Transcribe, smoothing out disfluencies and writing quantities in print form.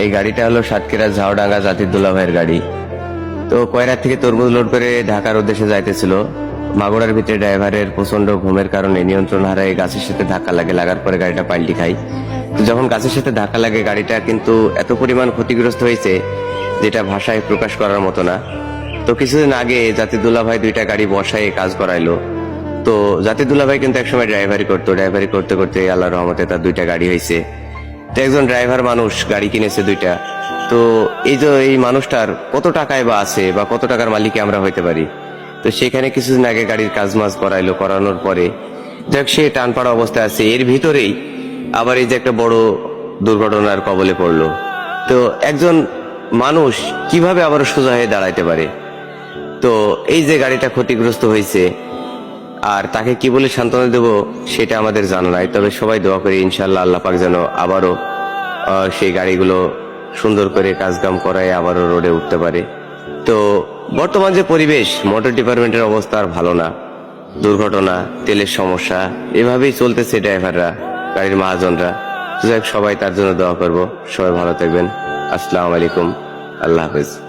এই গাড়িটা হলো সাতক্ষীরা ঝাউডাঙ্গা জাতির দুলাভাইয়ের গাড়ি। তো কয়রার থেকে তরমুজ লোড করে ঢাকার উদ্দেশ্যে যাইতেছিল। মাগুরার ভিতরে ড্রাইভারের প্রচন্ড ঘুমের কারণে নিয়ন্ত্রণ হারায় গাছের সাথে ধাক্কা লাগার পরে গাড়িটা পাল্টি খায়। তো যখন গাছের সাথে ধাক্কা লাগে গাড়িটা কিন্তু এত পরিমাণ ক্ষতিগ্রস্ত হয়েছে যেটা ভাষায় প্রকাশ করার মতো না। তো কিছুদিন আগে জাতির দুলাভাই দুইটা গাড়ি বসায় কাজ করাইলো। তো জাতির দুলাভাই কিন্তু একসময় ড্রাইভারি করতে করতে আল্লাহর রহমতে তার দুইটা গাড়ি হয়েছে। তো একজন ড্রাইভার মানুষ গাড়ি কিনেছে দুইটা। তো এই যে এই মানুষটার কত টাকায় বা আছে বা কত টাকার মালিকে আমরা হইতে পারি। তো সেখানে কিছুদিন আগে গাড়ির কাজ মাজ করানোর পরে যাক সে টান পাড়া অবস্থায় আছে, এর ভিতরেই আবার এই যে একটা বড় দুর্ঘটনার কবলে পড়লো। তো একজন মানুষ কিভাবে আবার সোজা হয়ে দাঁড়াইতে পারে? তো এই যে গাড়িটা ক্ষতিগ্রস্ত হয়েছে আর তাকে কি বলে সান্ত্বনা দেব সেটা আমাদের জানা নাই। তবে সবাই দোয়া করি ইনশাল্লাহ আল্লাহ পাক যেন আবারও সেই গাড়িগুলো সুন্দর করে কাজকাম করায় আবারও রোডে উঠতে পারে। তো বর্তমান যে পরিবেশ, মোটর ডিপার্টমেন্টের অবস্থা আর ভালো না। দুর্ঘটনা, তেলের সমস্যা, এভাবেই চলতেছে ড্রাইভাররা, গাড়ির মহাজনরা। সবাই তার জন্য দোয়া করব। সবাই ভালো থাকবেন। আসসালামু আলাইকুম, আল্লাহ হাফেজ।